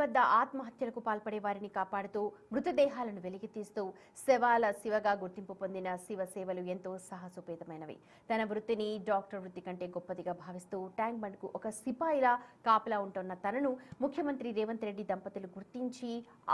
వద్ద ఆత్మహత్యలకు పాల్పడే వారిని కాపాడుతూ మృతదేహాలను వెలికితీస్తూ శవాల శివగా గుర్తింపు పొందిన శివ సేవలు ఎంతో సాహసోపేతమైనవి. తన వృత్తిని డాక్టర్ వృత్తి కంటే గొప్పదిగా భావిస్తూ ట్యాంక్ బండ్కు ఒక సిపాయిలా కాపలా ఉంటున్న తనను ముఖ్యమంత్రి రేవంత్ రెడ్డి దంపతులు గుర్తించి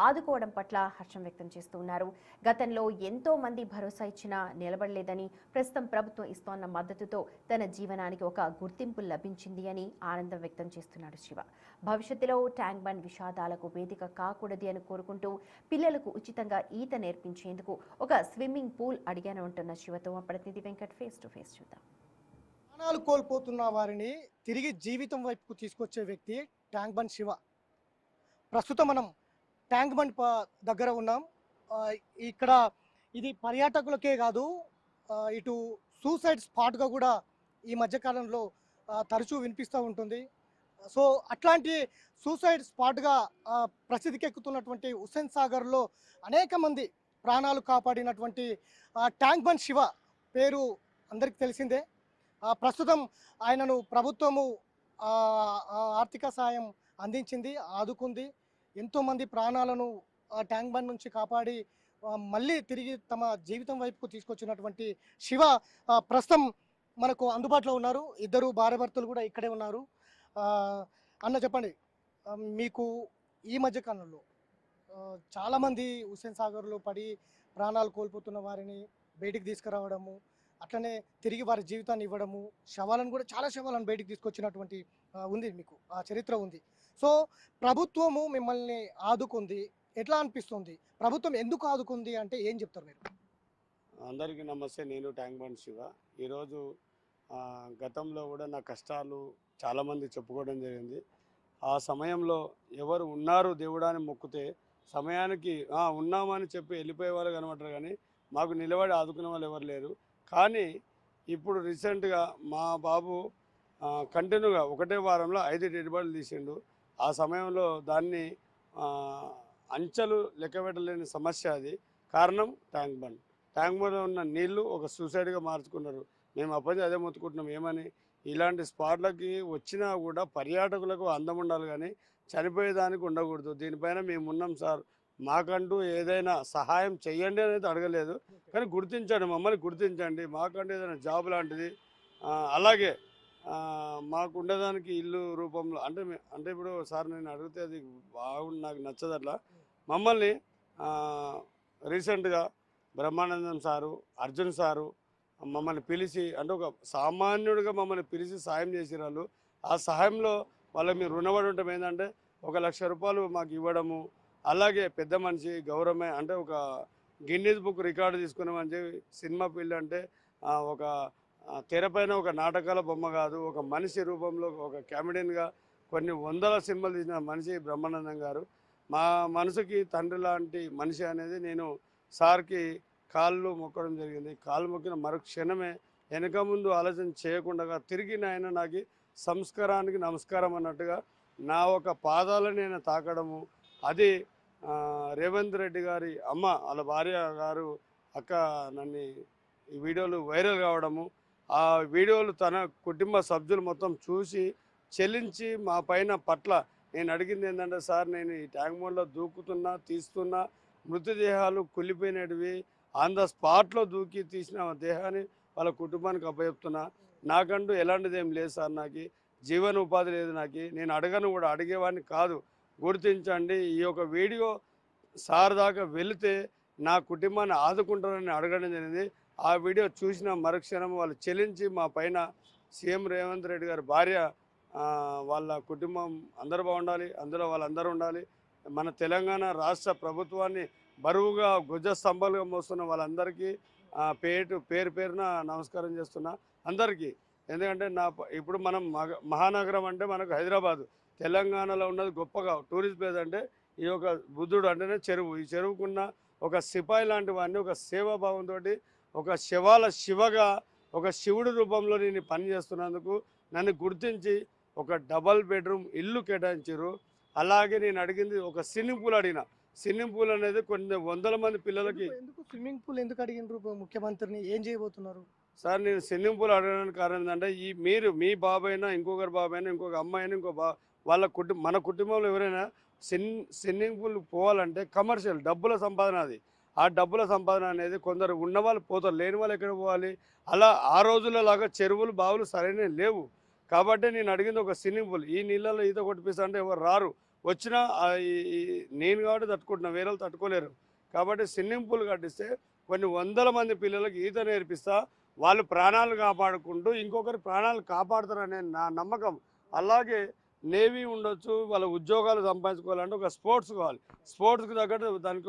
ఆదుకోవడం పట్ల హర్షం వ్యక్తం చేస్తున్నారు. గతంలో ఎంతో మంది భరోసా ఇచ్చినా నిలబడలేదని, ప్రస్తుతం ప్రభుత్వం ఇస్తోన్న మద్దతుతో తన జీవనానికి ఒక గుర్తింపు లభించింది అని ఆనందం వ్యక్తం చేస్తున్నాడు శివ. భవిష్యత్తులో ట్యాంక్ బండ్ విషాదాలకు వేదిక కాకూడదు అని కోరుకుంటూ పిల్లలకు ఉచితంగా ఈత నేర్పించేందుకు ఒక స్విమ్మింగ్ పూల్ అడిగాను అంటున్న శివతో మా ప్రతినిధి వెంకట్ ఫేస్ టు ఫేస్ చూద్దాం. ప్రాణాలు కోల్పోతున్న వారిని తిరిగి జీవితం వైపుకు తీసుకొచ్చే వ్యక్తి ట్యాంక్ బండ్ శివ. ప్రస్తుతం మనం ట్యాంక్ బండ్ దగ్గర ఉన్నాం. ఇక్కడ ఇది పర్యాటకులకే కాదు, ఇటు సూసైడ్ స్పాట్గా కూడా ఈ మధ్యకాలంలో తరచూ వినిపిస్తూ ఉంటుంది. సో అట్లాంటి సూసైడ్ స్పాట్గా ప్రసిద్ధికెక్కుతున్నటువంటి హుస్సేన్ సాగర్లో అనేక మంది ప్రాణాలు కాపాడినటువంటి ట్యాంక్ బండ్ శివ పేరు అందరికీ తెలిసిందే. ప్రస్తుతం ఆయనను ప్రభుత్వము ఆర్థిక సాయం అందించింది, ఆదుకుంది. ఎంతోమంది ప్రాణాలను ట్యాంక్ బండ్ నుంచి కాపాడి మళ్ళీ తిరిగి తమ జీవితం వైపుకు తీసుకొచ్చినటువంటి శివ ప్రస్తుతం మనకు అందుబాటులో ఉన్నారు. ఇద్దరు భార్యాభర్తలు కూడా ఇక్కడే ఉన్నారు. అన్న చెప్పండి, మీకు ఈ మధ్యకాలంలో చాలామంది హుస్సేన్ సాగర్లో పడి ప్రాణాలు కోల్పోతున్న వారిని బయటికి తీసుకురావడము, అట్లనే తిరిగి వారి జీవితాన్ని ఇవ్వడము, శవాలను కూడా చాలా శవాలను బయటికి తీసుకొచ్చినటువంటి ఉంది, మీకు ఆ చరిత్ర ఉంది. సో ప్రభుత్వము మిమ్మల్ని ఆదుకుంది, ఎట్లా అనిపిస్తుంది? ప్రభుత్వం ఎందుకు ఆదుకుంది అంటే ఏం చెప్తారు మీరు? అందరికీ నమస్తే. నేను ట్యాంక్ బండ్ శివ. ఈరోజు గతంలో కూడా నా కష్టాలు చాలామంది చెప్పుకోవడం జరిగింది. ఆ సమయంలో ఎవరు ఉన్నారు దేవుడా అని మొక్కితే సమయానికి ఉన్నామని చెప్పి వెళ్ళిపోయే వాళ్ళు కనబడరు, కానీ మాకు నిలబడి ఆదుకునే వాళ్ళు ఎవరు లేరు. కానీ ఇప్పుడు రీసెంట్గా మా బాబు కంటిన్యూగా ఒకటే వారంలో 5 డెడ్ బాడీలు తీసిండు. ఆ సమయంలో దాన్ని అంచెలు లెక్కబెట్టలేని సమస్య. అది కారణం ట్యాంక్ బండ్. ట్యాంక్ బండ్లో ఉన్న నీళ్లు ఒక సూసైడ్గా మార్చుకున్నారు. మేము అప్పటి అదే మొత్తుకుంటున్నాం, ఏమని ఇలాంటి స్పాట్లకి వచ్చినా కూడా పర్యాటకులకు అందం ఉండాలి, కానీ చనిపోయేదానికి ఉండకూడదు. దీనిపైన మేము ఉన్నాం సార్, మాకంటూ ఏదైనా సహాయం చెయ్యండి అనేది అడగలేదు, కానీ గుర్తించండి, మమ్మల్ని గుర్తించండి, మాకంటూ ఏదైనా జాబ్ లాంటిది, అలాగే మాకు ఉండేదానికి ఇల్లు రూపంలో అంటే ఇప్పుడు సార్ నేను అడిగితే అది బాగుంది, నాకు నచ్చదు. అట్లా మమ్మల్ని రీసెంట్గా బ్రహ్మానందం సారు, అర్జున్ సారు మమ్మల్ని పిలిచి, అంటే ఒక సామాన్యుడిగా మమ్మల్ని పిలిచి సాయం చేసి వాళ్ళు, ఆ సహాయంలో వాళ్ళకి మీరు రుణపడి ఉంటాం. ఏంటంటే 1,00,000 రూపాయలు మాకు ఇవ్వడము, అలాగే పెద్ద మనిషి గౌరవమే, అంటే ఒక గిన్నీస్ బుక్ రికార్డు తీసుకున్నామని చెప్పి, సినిమా ఫీల్డ్ అంటే ఒక తెరపైన ఒక నాటకాల బొమ్మ కాదు, ఒక మనిషి రూపంలో ఒక కామెడియన్గా కొన్ని 100 సినిమాలు తీసిన మనిషి బ్రహ్మానందం గారు. మా మనసుకి తండ్రి లాంటి మనిషి అనేది నేను సార్కి కాళ్ళు మొక్కడం జరిగింది. కాళ్ళు మొక్కిన మరుక్షణమే వెనక ముందు ఆలోచన చేయకుండా తిరిగి ఆయన నాకు సంస్కారానికి నమస్కారం అన్నట్టుగా నా ఒక పాదాలను నేను తాకడము, అది రేవంత్ రెడ్డి గారి అమ్మ వాళ్ళ భార్య గారు అక్క నన్ను ఈ వీడియోలు వైరల్ కావడము, ఆ వీడియోలు తన కుటుంబ సభ్యులు మొత్తం చూసి చెల్లించి మా పట్ల నేను అడిగింది ఏంటంటే, సార్ నేను ఈ ట్యాంక్ బండ్లో దూకుతున్నా తీస్తున్నా, మృతదేహాలు కుళ్ళిపోయినవి ఆన్ ద స్పాట్లో దూకి తీసిన దేహాన్ని వాళ్ళ కుటుంబానికి అప్పచెప్తున్నా. నాకంటూ ఎలాంటిది ఏం లేదు సార్, నాకు జీవన ఉపాధి లేదు, నేను అడగను కూడా, అడిగేవాడిని కాదు, గుర్తించండి. ఈ యొక్క వీడియో సార్ దాకా వెళితే నా కుటుంబాన్ని ఆదుకుంటారని అడగడం జరిగింది. ఆ వీడియో చూసిన మరుక్షణం వాళ్ళు చెల్లించి మా పైన సీఎం రేవంత్ రెడ్డి గారి భార్య, వాళ్ళ కుటుంబం అందరూ బాగుండాలి, అందులో వాళ్ళందరూ ఉండాలి, మన తెలంగాణ రాష్ట్ర ప్రభుత్వాన్ని బరువుగా గుజ్జ స్తంభాలుగా మోస్తున్న వాళ్ళందరికీ పేరు పేరున నమస్కారం చేస్తున్నా అందరికీ. ఎందుకంటే ఇప్పుడు మనం మహానగరం అంటే మనకు హైదరాబాదు, తెలంగాణలో ఉన్నది గొప్పగా టూరిస్ట్ ప్లేస్ అంటే ఈ యొక్క బుద్ధుడు అంటేనే చెరువు. ఈ చెరువుకున్న ఒక సిపాయి లాంటి వాడిని ఒక సేవాభావంతో ఒక శివాల శివగా, ఒక శివుడి రూపంలో నేను పని చేస్తున్నందుకు నన్ను గుర్తించి ఒక డబల్ బెడ్రూమ్ ఇల్లు కేటాయించారు. అలాగే నేను అడిగింది ఒక స్విమ్మింగ్ పూల్ అడిగిన. స్విమ్మింగ్ పూల్ అనేది కొన్ని 100 మంది పిల్లలకి. స్విమ్మింగ్ పూల్ ఎందుకు అడిగినారు ముఖ్యమంత్రిని? ఏం చేయబోతున్నారు సార్? నేను స్విమ్మింగ్ పూల్ అడగడానికి కారణం ఏంటంటే, మీ బాబాయినా ఇంకొకరి బాబాయినా ఇంకొక అమ్మాయినా వాళ్ళ మన కుటుంబంలో ఎవరైనా స్విమ్మింగ్ పూల్ పోవాలంటే కమర్షియల్ డబ్బుల సంపాదన అది. ఆ డబ్బుల సంపాదన అనేది కొందరు ఉన్నవాళ్ళు పోతారు, లేని వాళ్ళు ఎక్కడ పోవాలి? అలా ఆ రోజుల్లో లాగా చెరువులు బావులు సరైనవి లేవు. కాబట్టి నేను అడిగింది ఒక స్విమ్మింగ్ పూల్. ఈ నీళ్ళలో ఈత కొట్టిపిస్తా అంటే ఎవరు రారు. వచ్చినా నేను కాబట్టి తట్టుకుంటున్నా, వేరే వాళ్ళు తట్టుకోలేరు. కాబట్టి స్విమ్మింగ్ పూల్ కట్టిస్తే కొన్ని వందల మంది పిల్లలకు ఈత నేర్పిస్తా, వాళ్ళు ప్రాణాలు కాపాడుకుంటూ ఇంకొకరి ప్రాణాలు కాపాడుతారనే నా నమ్మకం. అలాగే నేవీ ఉండొచ్చు, వాళ్ళ ఉద్యోగాలు సంపాదించుకోవాలంటే ఒక స్పోర్ట్స్ కావాలి. స్పోర్ట్స్కి తగ్గట్టు దానికి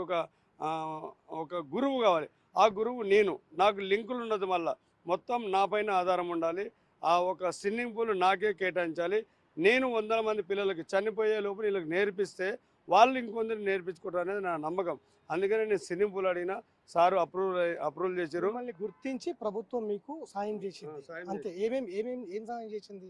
ఒక గురువు కావాలి. ఆ గురువు నాకు లింకులు ఉండదు, మళ్ళీ మొత్తం నా పైన ఆధారం ఉండాలి. ఆ ఒక స్విమ్మింగ్ పూల్ నాకే కేటాయించాలి. నేను వందల మంది పిల్లలకి చనిపోయే లోపు వీళ్ళకి నేర్పిస్తే వాళ్ళు ఇంకొందరు నేర్పించుకుంటారు అనేది నా నమ్మకం. అందుకని నేను స్విమ్మింగ్ పూల్ అడిగిన సారు అప్రూవల్ చేశారు. మిమ్మల్ని గుర్తించి ప్రభుత్వం మీకు సాయం చేసింది. సాయం అంతే. ఏం సాయం చేసింది?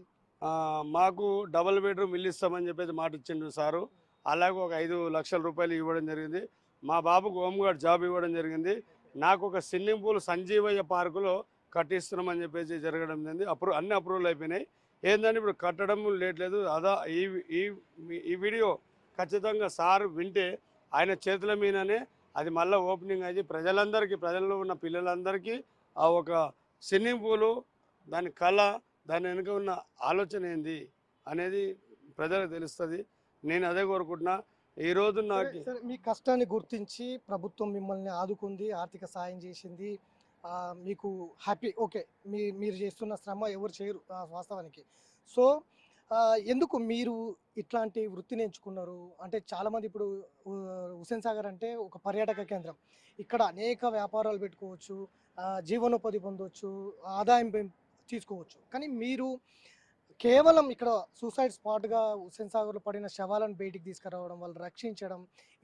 మాకు డబుల్ బెడ్రూమ్ ఇల్లు ఇస్తామని చెప్పేసి మాట ఇచ్చిండు సారు. అలాగే ఒక 5 లక్షల రూపాయలు ఇవ్వడం జరిగింది. మా బాబుకు హోంగార్డ్ జాబ్ ఇవ్వడం జరిగింది. నాకు ఒక స్విమ్మింగ్ పూల్ సంజీవయ్య పార్కులో కట్టిస్తున్నామని చెప్పేసి జరగడం జరిగింది. అన్ని అప్రూవల్ అయిపోయినాయి. ఏంటంటే ఇప్పుడు కట్టడం లేదు. ఈ వీడియో ఖచ్చితంగా సార్ వింటే ఆయన చేతుల మీదనే అది మళ్ళీ ఓపెనింగ్ అయ్యి ప్రజల్లో ఉన్న పిల్లలందరికీ ఆ ఒక స్విమ్మింగ్ పూలు, దాని కళ, దాని వెనుక ఉన్న ఆలోచన ఏంది అనేది ప్రజలకు తెలుస్తుంది. నేను అదే కోరుకుంటున్నా. ఈరోజు నాకు సరే, మీ కష్టాన్ని గుర్తించి ప్రభుత్వం మిమ్మల్ని ఆదుకుంది, ఆర్థిక సాయం చేసింది. మీకు హ్యాపీ. ఓకే. మీరు చేస్తున్న శ్రమ ఎవరు చేయరు వాస్తవానికి. సో ఎందుకు మీరు ఇట్లాంటి వృత్తిని ఎంచుకున్నారు? అంటే చాలామంది ఇప్పుడు హుస్సేన్ సాగర్ అంటే ఒక పర్యాటక కేంద్రం. ఇక్కడ అనేక వ్యాపారాలు పెట్టుకోవచ్చు, జీవనోపాధి పొందవచ్చు, ఆదాయం తీసుకోవచ్చు. కానీ మీరు కేవలం ఇక్కడ సూసైడ్ స్పాట్గా హుస్సేన్ సాగర్లో పడిన శవాలను బయటికి తీసుకురావడం, వాళ్ళు రక్షించడం,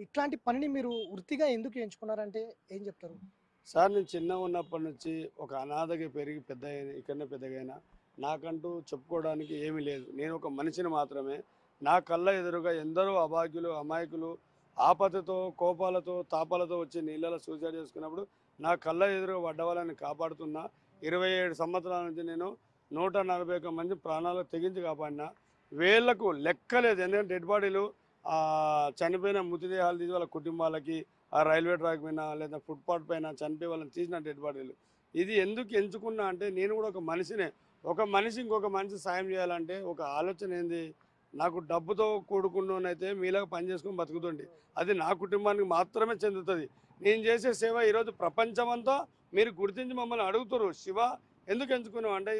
ఇట్లాంటి పనిని మీరు వృత్తిగా ఎందుకు ఎంచుకున్నారంటే ఏం చెప్తారు? సార్, నేను చిన్నగా ఉన్నప్పటి నుంచి ఒక అనాథగా పెరిగి ఇక్కడనే పెద్దగైనా. నాకంటూ చెప్పుకోవడానికి ఏమీ లేదు. నేను ఒక మనిషిని మాత్రమే. నా కళ్ళ ఎదురుగా ఎందరో అభాగ్యులు, అమాయకులు ఆపదతో, కోపాలతో, తాపాలతో వచ్చి నీళ్ళలో సూసైడ్ చేసుకున్నప్పుడు నా కళ్ళ ఎదురుగా పడ్డ వాళ్ళని కాపాడుతున్నా. 27 సంవత్సరాల నుంచి నేను 141 మంది ప్రాణాలు తెగించి కాపాడినా. వేళ్లకు లెక్కలేదు. ఎందుకంటే డెడ్ బాడీలు చనిపోయిన మృతదేహాలు తీసి వాళ్ళ కుటుంబాలకి ఆ రైల్వే ట్రాక్ పైన లేదా ఫుట్పాత్ పైన చనిపోయి వాళ్ళని తీసిన డెడ్ బాడీలు. ఇది ఎందుకు ఎంచుకున్నా అంటే నేను కూడా ఒక మనిషినే. ఒక మనిషి ఇంకొక మనిషి సాయం చేయాలంటే ఒక ఆలోచన ఏంది? నాకు డబ్బుతో కూడుకున్నైతే మీలాగా పని చేసుకొని బతుకుతుండే, అది నా కుటుంబానికి మాత్రమే చెందుతుంది. నేను చేసే సేవ ఈరోజు ప్రపంచమంతా మీరు గుర్తించి మమ్మల్ని అడుగుతారు, శివ ఎందుకు ఎంచుకున్నావు అంటే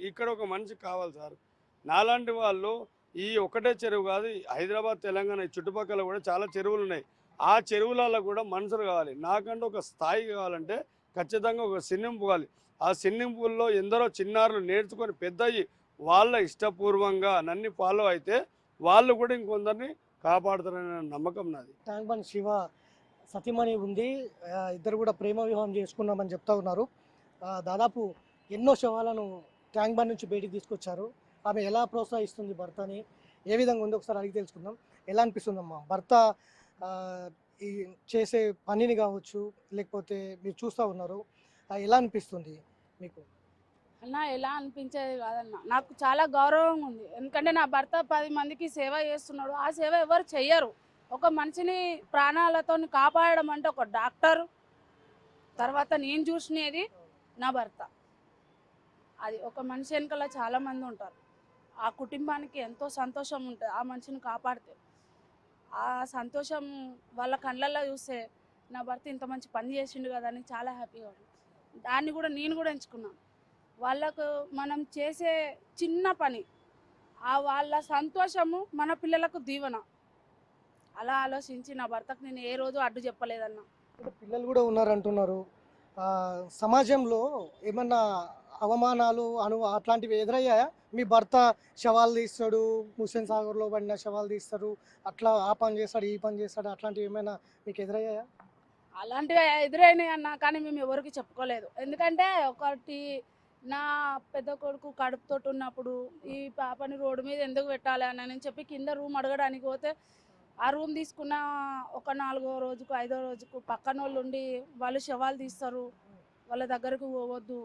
ఇక్కడ ఒక మనిషి కావాలి సార్. నాలాంటి వాళ్ళు ఈ ఒకటే చెరువు కాదు, హైదరాబాద్, తెలంగాణ ఈ చుట్టుపక్కల కూడా చాలా చెరువులు ఉన్నాయి. ఆ చెరువులలో కూడా మనుషులు కావాలి. నాకంటూ ఒక స్థాయి కావాలంటే ఖచ్చితంగా ఒక స్విమ్మింగ్ పూల్. ఆ స్విమ్మింగ్ పూల్లో ఎందరో చిన్నారులు నేర్చుకొని పెద్దయ్యి వాళ్ళ ఇష్టపూర్వంగా నన్ను ఫాలో అయితే వాళ్ళు కూడా ఇంకొందరిని కాపాడుతారనే నమ్మకం నాది. ట్యాంక్ బండ్ శివ సతీమణి ఉంది. ఇద్దరు కూడా ప్రేమ వివాహం చేసుకున్నామని చెప్తా ఉన్నారు. దాదాపు ఎన్నో శవాలను ట్యాంక్ బండ్ నుంచి బయటికి తీసుకొచ్చారు. ఆమె ఎలా ప్రోత్సహిస్తుంది భర్తని, ఏ విధంగా ఉందో ఒకసారి అడిగి తెలుసుకుందాం. ఎలా అనిపిస్తుందమ్మా భర్త ఈ చేసే పనిని కావచ్చు, లేకపోతే మీరు చూస్తూ ఉన్నారు, ఎలా అనిపిస్తుంది మీకు? అన్న ఎలా అనిపించేది కాదన్న, నాకు చాలా గౌరవంగా ఉంది. ఎందుకంటే నా భర్త 10 మందికి సేవ చేస్తున్నాడు. ఆ సేవ ఎవరు చెయ్యరు. ఒక మనిషిని ప్రాణాలతో కాపాడడం అంటే ఒక డాక్టర్ తర్వాత నేను చూసినది నా భర్త. అది ఒక మనిషి వెనకాల చాలామంది ఉంటారు. ఆ కుటుంబానికి ఎంతో సంతోషం ఉంటుంది ఆ మనిషిని కాపాడితే. ఆ సంతోషం వాళ్ళ కళ్ళల్లో చూస్తే నా భర్త ఇంత మంచి పని చేసిండు కదా అని చాలా హ్యాపీగా ఉంది. దాన్ని కూడా నేను కూడా ఎంచుకున్నాను. వాళ్ళకు మనం చేసే చిన్న పని వాళ్ళ సంతోషము మన పిల్లలకు దీవెన. అలా ఆలోచించి నా భర్తకు నేను ఏ రోజు అడ్డు చెప్పలేదన్నా. పిల్లలు కూడా ఉన్నారంటున్నారు. సమాజంలో ఏమన్నా అవమానాలు అట్లాంటివి ఎదురయ్యాయా? మీ భర్త శవాలు తీస్తాడు, హుస్సేన్ సాగర్లో పడిన శవాలు తీస్తారు, అట్లా ఆ పని చేస్తాడు, ఈ పని చేస్తాడు, అట్లాంటివి ఏమైనా మీకు ఎదురయ్యాయా? అలాంటివి ఎదురైనాయి అన్న, కానీ మేము ఎవరికి చెప్పుకోలేదు. ఎందుకంటే ఒకటి నా పెద్ద కొడుకు కడుపుతోటి ఉన్నప్పుడు ఈ పాపని రోడ్డు మీద ఎందుకు పెట్టాలి అని చెప్పి కింద రూమ్ అడగడానికి పోతే ఆ రూమ్ తీసుకున్న ఒక 4వ రోజుకు 5వ రోజుకు పక్కన వాళ్ళు ఉండి వాళ్ళు శవాలు తీస్తారు, వాళ్ళ దగ్గరకు పోవద్దు,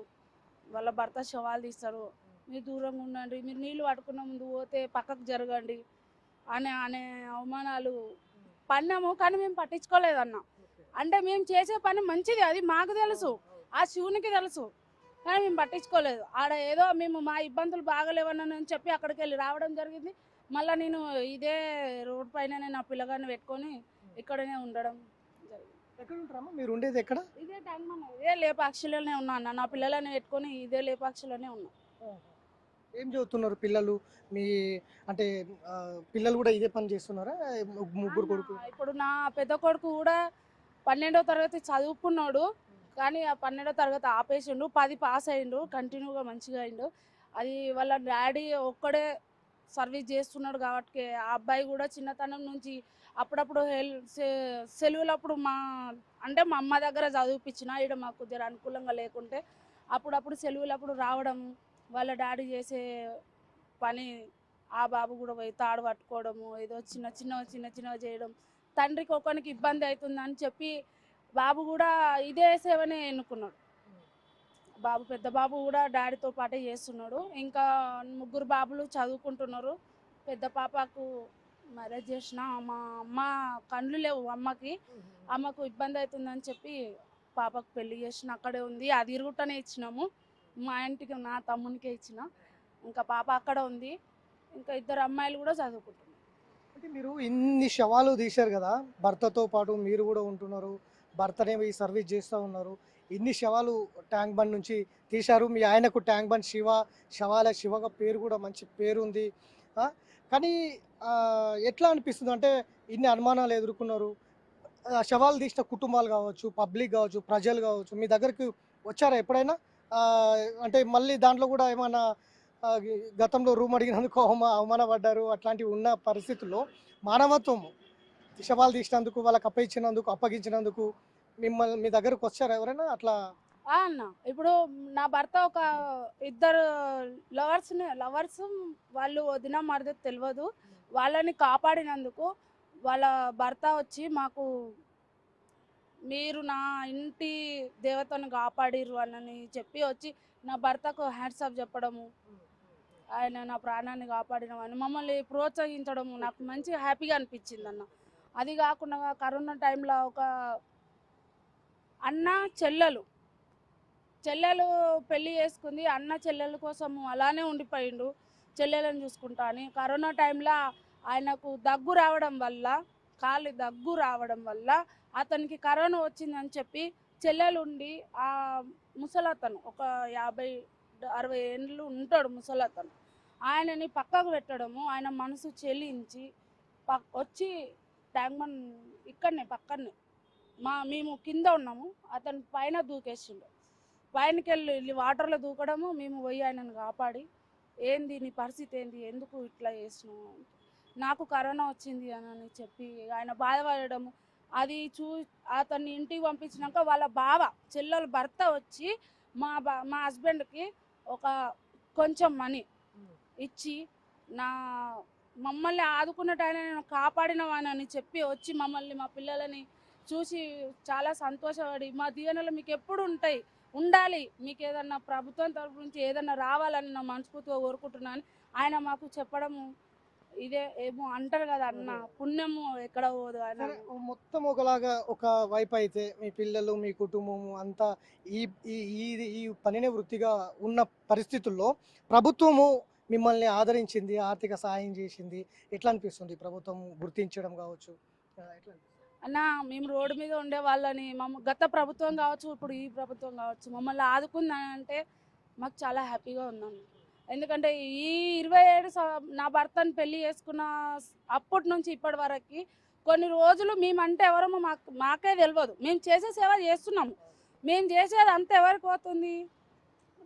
వాళ్ళ భర్త శవాలు తీస్తారు, మీరు దూరంగా ఉండండి, మీరు నీళ్ళు పట్టుకున్న ముందు పోతే పక్కకు జరగండి, అనే అవమానాలు పన్నాము, కానీ మేము పట్టించుకోలేదన్న. అంటే మేము చేసే పని మంచిది, అది మాకు తెలుసు, ఆ శివునికి తెలుసు, కానీ మేము పట్టించుకోలేదు. ఆడ ఏదో మేము మా ఇబ్బందులు బాగలేవని చెప్పి అక్కడికి వెళ్ళి రావడం జరిగింది. మళ్ళీ నేను ఇదే రోడ్ పైన నా పిల్లగాన్ని పెట్టుకొని ఇక్కడనే ఉండడం జరిగింది. ఎక్కడ ఉంటారమ్మా మీరు ఉండేది ఎక్కడ? ఇదే టైం ఇదే లేపాక్షిలోనే ఉన్నా అన్న, నా పిల్లలని పెట్టుకొని ఇదే లేపాక్షిలోనే ఉన్నా. ఏం చదువుతున్నారు పిల్లలు మీ? అంటే పిల్లలు కూడా ఇదే పని చేస్తున్నారా? ముగ్గురు కొడుకు. ఇప్పుడు నా పెద్ద కొడుకు కూడా 12వ తరగతి చదువుకున్నాడు, కానీ ఆ 12వ తరగతి ఆపేసిండు. 10 పాస్ అయ్యిండు, కంటిన్యూగా మంచిగా అయిండు. అది వాళ్ళ డాడీ ఒక్కడే సర్వీస్ చేస్తున్నాడు కాబట్టి ఆ అబ్బాయి కూడా చిన్నతనం నుంచి అప్పుడప్పుడు సెలవులప్పుడు అంటే మా అమ్మ దగ్గర చదివిపించిన, ఇక్కడ మాకు కొద్దిగా అనుకూలంగా లేకుంటే అప్పుడప్పుడు సెలవులప్పుడు రావడం, వాళ్ళ డాడీ చేసే పని ఆ బాబు కూడా పోయి తాడు పట్టుకోవడము, ఏదో చిన్న చేయడం, తండ్రికి ఒకరికి ఇబ్బంది అవుతుందని చెప్పి బాబు కూడా ఇదే సేవనే ఎన్నుకున్నాడు. బాబు పెద్ద బాబు కూడా డాడీతో పాటే చేస్తున్నాడు. ఇంకా ముగ్గురు బాబులు చదువుకుంటున్నారు. పెద్ద పాపకు మ్యారేజ్ చేసిన, మా అమ్మ కండ్లు లేవు అమ్మకు ఇబ్బంది అవుతుందని చెప్పి పాపకు పెళ్లి చేసిన, అక్కడే ఉంది. అది ఇరుగుటనే ఇచ్చినాము, మా ఇంటికి నా తమ్మునికే ఇచ్చిన. ఇంకా పాప అక్కడ ఉంది, ఇంకా 2 అమ్మాయిలు కూడా చదువుకుంటున్నారు. అంటే మీరు ఇన్ని శవాలు తీశారు కదా, భర్తతో పాటు మీరు కూడా ఉంటున్నారు, భర్తనే ఈ సర్వీస్ చేస్తూ ఉన్నారు, ఇన్ని శవాలు ట్యాంక్ బండ్ నుంచి తీశారు. మీ ఆయనకు ట్యాంక్ బండ్ శవాల శివగా పేరు కూడా మంచి పేరు ఉంది. కానీ ఎట్లా అనిపిస్తుంది అంటే ఇన్ని అనుమానాలు ఎదుర్కొన్నారు, శవాలు తీసిన కుటుంబాలు కావచ్చు, పబ్లిక్ కావచ్చు, ప్రజలు కావచ్చు, మీ దగ్గరికి వచ్చారా ఎప్పుడైనా? అంటే మళ్ళీ దాంట్లో కూడా ఏమైనా గతంలో రూమ్ అడిగినందుకు అవమానపడ్డారు, అట్లాంటివి ఉన్న పరిస్థితుల్లో మానవత్వం శవాలు తీసినందుకు, వాళ్ళకి అప్పగించినందుకు మీ దగ్గరకు వచ్చారా ఎవరైనా అట్లా? అన్న ఇప్పుడు నా భర్త ఒక 2 లవర్స్ వాళ్ళు వదిన మరిది తెలియదు, వాళ్ళని కాపాడినందుకు వాళ్ళ భర్త వచ్చి మాకు మీరు నా ఇంటి దేవతను కాపాడిరు అని చెప్పి వచ్చి నా భర్తకు హ్యాండ్స్ ఆఫ్ చెప్పడము, ఆయన నా ప్రాణాన్ని కాపాడినవని మమ్మల్ని ప్రోత్సహించడము నాకు మంచి హ్యాపీగా అనిపించింది అన్న. అది కాకుండా కరోనా టైంలో ఒక అన్న చెల్లెలు పెళ్లి చేసుకుంది, అన్న చెల్లెల కోసము అలానే ఉండిపోయిండు, చెల్లెలను చూసుకుంటా అని. కరోనా టైంలో ఆయనకు దగ్గు రావడం వల్ల అతనికి కరోనా వచ్చిందని చెప్పి చెల్లెలుండి ఆ ముసలతను ఒక 50-60 ఏళ్ళు ఉంటాడు ముసలతను, ఆయనని పక్కకు పెట్టడము, ఆయన మనసు చెల్లించి వచ్చి ట్యాంక్ బండ్ ఇక్కడనే పక్కనే మేము కింద ఉన్నాము, అతను పైన దూకేసిండు. పైనకి వెళ్ళి వాటర్లో దూకడము, మేము పోయి ఆయనను కాపాడి ఏంది నీ పరిస్థితి ఏంది, ఎందుకు ఇట్లా చేసినావు, నాకు కరోనా వచ్చింది అని చెప్పి ఆయన బాధపడము. అది అతన్ని ఇంటికి పంపించినాక వాళ్ళ చెల్లెల భర్త వచ్చి మా హస్బెండ్కి ఒక కొంచెం మనీ ఇచ్చి మమ్మల్ని ఆదుకున్నట్టు ఆయన నేను కాపాడినవానని చెప్పి వచ్చి మమ్మల్ని మా పిల్లలని చూసి చాలా సంతోషపడి, మా దీవెనలు మీకు ఎప్పుడు ఉండాలి, మీకు ఏదన్నా ప్రభుత్వం తరపు నుంచి ఏదన్నా రావాలని నా మనస్ఫూర్తిగా కోరుకుంటున్నాను ఆయన మాకు చెప్పడము. ఇదే ఏమో అంటారు కదా అన్న, పుణ్యము ఎక్కడ పోదు ఆయన. మొత్తం ఒకలాగా ఒక వైపు అయితే మీ పిల్లలు మీ కుటుంబము అంతా ఈ ఈ పనినే వృత్తిగా ఉన్న పరిస్థితుల్లో ప్రభుత్వము మిమ్మల్ని ఆదరించింది, ఆర్థిక సహాయం చేసింది, ఎట్లా అనిపిస్తుంది ప్రభుత్వం గుర్తించడం కావచ్చు, ఎట్లా? అన్న మేము రోడ్డు మీద ఉండే వాళ్ళని గత ప్రభుత్వం కావచ్చు, ఇప్పుడు ఈ ప్రభుత్వం కావచ్చు, మమ్మల్ని ఆదుకుందంటే మాకు చాలా హ్యాపీగా ఉందన్న. ఎందుకంటే ఈ 27 నా భర్తను పెళ్లి చేసుకున్న అప్పటి నుంచి ఇప్పటి వరకు కొన్ని రోజులు మేమంటే ఎవరమో మాకే తెలియదు, మేము చేసే సేవ చేస్తున్నాము, మేము చేసేది అంతా ఎవరికి పోతుంది,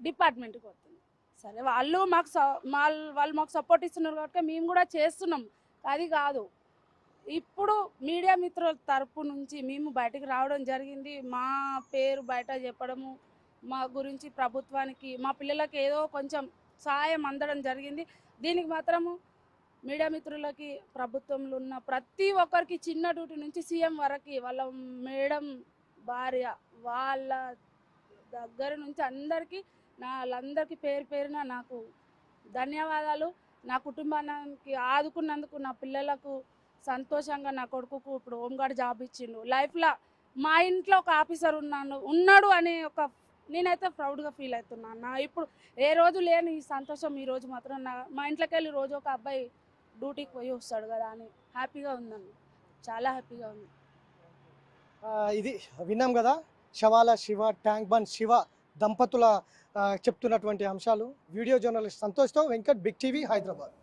డిపార్ట్మెంట్కి పోతుంది. సరే వాళ్ళు మాకు సపోర్ట్ ఇస్తున్నారు కాబట్టి మేము కూడా చేస్తున్నాం, అది కాదు. ఇప్పుడు మీడియా మిత్రుల తరపు నుంచి మేము బయటకు రావడం జరిగింది, మా పేరు బయట చెప్పడము, మా గురించి ప్రభుత్వానికి మా పిల్లలకి ఏదో కొంచెం సహాయం అందడం జరిగింది. దీనికి మాత్రము మీడియా మిత్రులకి, ప్రభుత్వంలో ఉన్న ప్రతి ఒక్కరికి, చిన్న డ్యూటీ నుంచి సీఎం వరకు, వాళ్ళ మేడం భార్య వాళ్ళ దగ్గర నుంచి అందరికీ వాళ్ళందరికీ పేరున నాకు ధన్యవాదాలు. నా కుటుంబానికి ఆదుకున్నందుకు, నా పిల్లలకు సంతోషంగా, నా కొడుకుకు ఇప్పుడు హోంగార్డ్ జాబ్ ఇచ్చిండు. లైఫ్లో మా ఇంట్లో ఒక ఆఫీసర్ ఉన్నాడు అనే ఒక నేనైతే ప్రౌడ్గా ఫీల్ అవుతున్నాను. నా ఇప్పుడు ఏ రోజు లేని ఈ సంతోషం ఈ రోజు మాత్రం మా ఇంట్లోకి వెళ్ళి రోజు ఒక అబ్బాయి డ్యూటీకి పోయి వస్తాడు కదా అని హ్యాపీగా ఉందండి, చాలా హ్యాపీగా ఉంది. ఇది విన్నాం కదా, శవాల శివ, ట్యాంక్ బండ్ శివ దంపతుల చెప్తున్నటువంటి అంశాలు. వీడియో జర్నలిస్ట్ సంతోష్తో వెంకట్, బిగ్ టీవీ, హైదరాబాద్.